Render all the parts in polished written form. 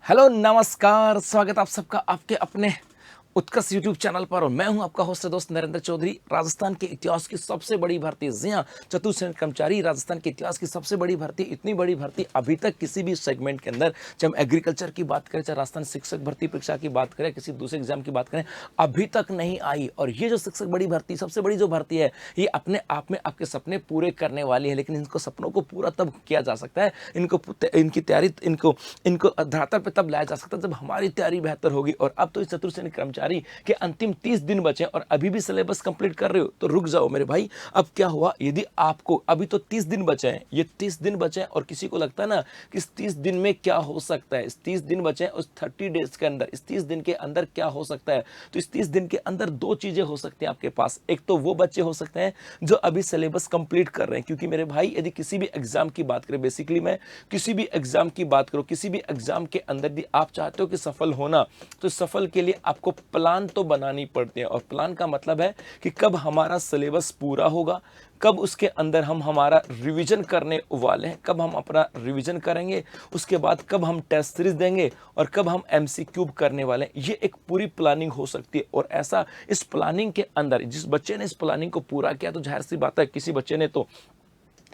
Hello नमस्कार, स्वागत आप सबका आपके अपने उत्कर्ष यूट्यूब चैनल पर। और मैं हूं आपका होस्ट दोस्त नरेंद्र चौधरी। राजस्थान के इतिहास की सबसे बड़ी भर्ती, जी हां, चतुर्सेन कर्मचारी राजस्थान के इतिहास की सबसे बड़ी भर्ती। इतनी बड़ी भर्ती अभी तक किसी भी सेगमेंट के अंदर, चाहे हम एग्रीकल्चर की बात करें, चाहे राजस्थान शिक्षक भर्ती परीक्षा की बात करें, किसी दूसरे एग्जाम की बात करें, अभी तक नहीं आई। और ये जो शिक्षक बड़ी भर्ती, सबसे बड़ी जो भर्ती है, ये अपने आप में आपके सपने पूरे करने वाली है। लेकिन इनको सपनों को पूरा तब किया जा सकता है, इनकी तैयारी इनको इनको धरातल पर तब लाया जा सकता है जब हमारी तैयारी बेहतर होगी। और अब तो इस चतुर्सेन कर्मचारी के अंतिम 30 दिन बचे और अभी भी सिलेबस कंप्लीट कर रहे हो तो रुक जाओ मेरे भाई। अब क्या हुआ, यदि आपको अभी तो 30 दिन बचे हैं, ये 30 दिन बचे हैं और किसी को लगता है ना कि इस 30 दिन में क्या हो सकता है, इस 30 दिन बचे हैं उस 30 डेज के अंदर, इस 30 दिन के अंदर क्या हो सकता है, तो इस 30 दिन के अंदर दो चीजें हो सकती हैं आपके पास। एक तो वो बच्चे हो सकते हैं जो अभी सिलेबस कंप्लीट कर रहे हैं, क्योंकि मेरे भाई यदि किसी भी एग्जाम की बात करें, बेसिकली मैं किसी भी एग्जाम की बात करूं, किसी भी एग्जाम के अंदर यदि आप चाहते हो कि सफल होना, तो सफल के लिए आपको प्लान तो बनानी पड़ती है। और प्लान का मतलब है कि कब हमारा सिलेबस पूरा होगा, कब उसके अंदर हम हमारा रिवीजन करने वाले हैं, कब हम अपना रिवीजन करेंगे, उसके बाद कब हम टेस्ट सीरीज देंगे और कब हम एमसीक्यू करने वाले हैं। ये एक पूरी प्लानिंग हो सकती है। और ऐसा इस प्लानिंग के अंदर जिस बच्चे ने इस प्लानिंग को पूरा किया, तो जाहिर सी बात है किसी बच्चे ने तो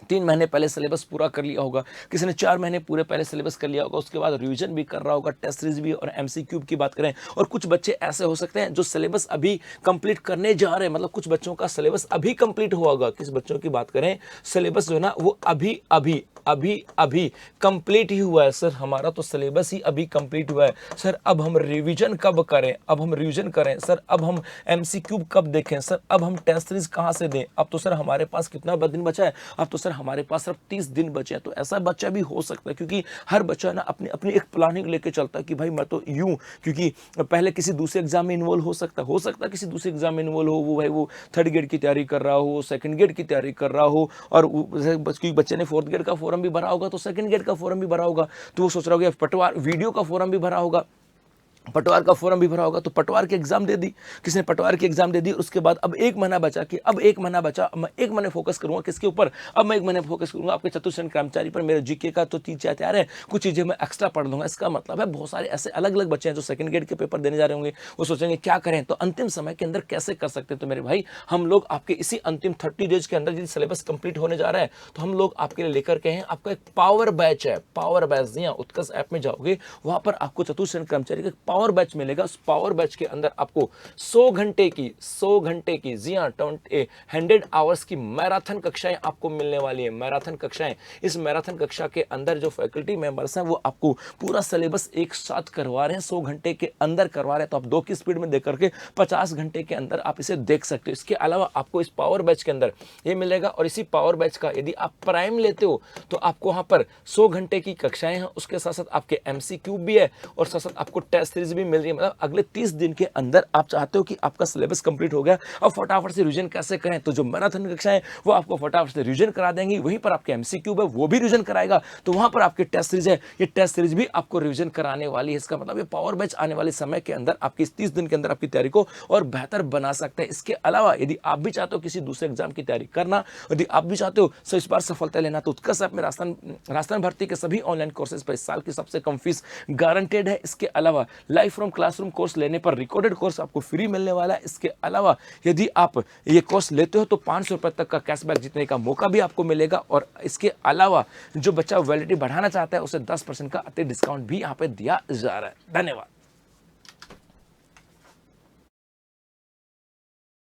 3 महीने पहले सिलेबस पूरा कर लिया होगा, किसी ने 4 महीने पूरे पहले सिलेबस कर लिया होगा, उसके बाद रिवीजन भी कर रहा होगा, टेस्ट सीरीज भी। और एमसीक्यू की बात करें, और कुछ बच्चे ऐसे हो सकते हैं जो सिलेबस अभी कंप्लीट करने जा रहे हैं, मतलब कुछ बच्चों का सिलेबस अभी कंप्लीट हुआ होगा। किस बच्चों की बात करें, सिलेबस जो है ना वो अभी अभी अभी अभी कंप्लीट ही हुआ है। सर हमारा तो सिलेबस ही अभी कंप्लीट हुआ है सर, अब हम रिवीजन कब करें, अब हम रिवीजन करें सर, अब हम एमसीक्यू कब देखें सर, अब हम टेस्ट सीरीज कहां से दें, अब तो सर हमारे पास कितना दिन बचा है, अब तो सर हमारे पास सिर्फ 30 दिन बचे हैं। तो ऐसा बच्चा भी हो सकता है, क्योंकि हर बच्चा ना अपनी अपनी एक प्लानिंग लेके चलता है कि भाई मैं तो यूं, क्योंकि पहले किसी दूसरे एग्जाम में इन्वॉल्व हो सकता है किसी दूसरे एग्जाम में इन्वॉल्व हो, वो भाई वो 3rd ग्रेड की तैयारी कर रहा हो, 2nd ग्रेड की तैयारी कर रहा हो, और क्योंकि बच्चे ने 4th ग्रेड का फॉर्म भी भरा होगा तो 2nd ग्रेड का फॉर्म भी भरा होगा, तो वो सोच रहा होगा पटवार वीडियो का फॉर्म भी भरा होगा, पटवार का फॉर्म भी भरा होगा, तो पटवार की एग्जाम दे दी, किसी ने पटवार की एग्जाम दे दी। उसके बाद अब 1 महीना बचा कि अब 1 महीना बचा, अब मैं 1 महीने फोकस करूंगा किसके ऊपर, अब मैं 1 महीने फोकस करूंगा आपके चतुर्सेन कर्मचारी पर। मेरे जीके का तो 3 तैयार है, कुछ चीजें मैं एक्स्ट्रा पढ़ लूंगा। इसका मतलब है बहुत सारे ऐसे अलग अलग बच्चे हैं जो 2nd ग्रेड के पेपर देने जा रहे होंगे, वो सोचेंगे क्या करें, तो अंतिम समय के अंदर कैसे कर सकते हैं। तो मेरे भाई हम लोग आपके इसी अंतिम 30 डेज के अंदर यदि सिलेबस कंप्लीट होने जा रहा है, तो हम लोग आपके लिए लेकर के हैं आपका एक पावर बैच है। पावर बैच, जी हाँ, उत्कर्ष ऐप में जाओगे, वहां पर आपको चतुर्सेन कर्मचारी का पावर बैच मिलेगा। पावर बैच के अंदर आपको 100 घंटे की, जी हां, 100 आवर्स की मैराथन कक्षाएं आपको मिलने वाली है। मैराथन कक्षाएं, इस मैराथन कक्षा के अंदर जो फैकल्टी मेंबर्स हैं वो आपको पूरा सिलेबस एक साथ करवा रहे हैं, 100 घंटे के अंदर करवा रहे हैं। तो आप 2 की स्पीड में देख करके 50 घंटे के अंदर आप इसे देख सकते हो। इसके अलावा आपको इस पावर बैच के अंदर ये मिलेगा। और इसी पावर बैच का यदि आप प्राइम लेते हो तो आपको वहां पर 100 घंटे की कक्षाएं हैं, उसके साथ साथ आपके एमसीक्यू भी है और साथ साथ आपको टेस्ट सीरीज भी मिल रही है। मतलब अगले 30 दिन के अंदर आप चाहते हो कि आपका सिलेबस कंप्लीट हो गया, अब फटाफट से रिवीजन कैसे करें, तो जो मैराथन कक्षाएं वो आपको फटाफट से रिवीजन करा देंगी। वहीं पर आपके एमसीक्यू है वो भी रिवीजन कराएगा, तो वहां पर आपके टेस्ट सीरीज है, ये टेस्ट सीरीज भी आपको रिवीजन कराने वाली है। इसका मतलब ये पावर बैच आने वाले समय के अंदर आपकी इस 30 दिन के अंदर आपकी तैयारी को और बेहतर बना सकते हैं। इसके अलावा यदि आप भी चाहते हो किसी दूसरे एग्जाम की तैयारी करना, यदि आप भी चाहते हो इस बार सफलता लेना, तो उत्कर्ष ऐप में राजस्थान भर्ती के सभी ऑनलाइन कोर्सेज पर इस साल की सबसे कम फीस गारंटेड है। इसके अलावा लाइव फ्रॉम क्लासरूम कोर्स लेने पर रिकॉर्डेड कोर्स आपको फ्री मिलने वाला है। इसके अलावा यदि आप ये कोर्स लेते हो तो 500 रुपए तक का कैशबैक जीतने का मौका भी आपको मिलेगा। और इसके अलावा जो बच्चा वैलिडिटी बढ़ाना चाहता है उसे 10% का अतिरिक्त डिस्काउंट भी यहाँ पे दिया जा रहा है। धन्यवाद।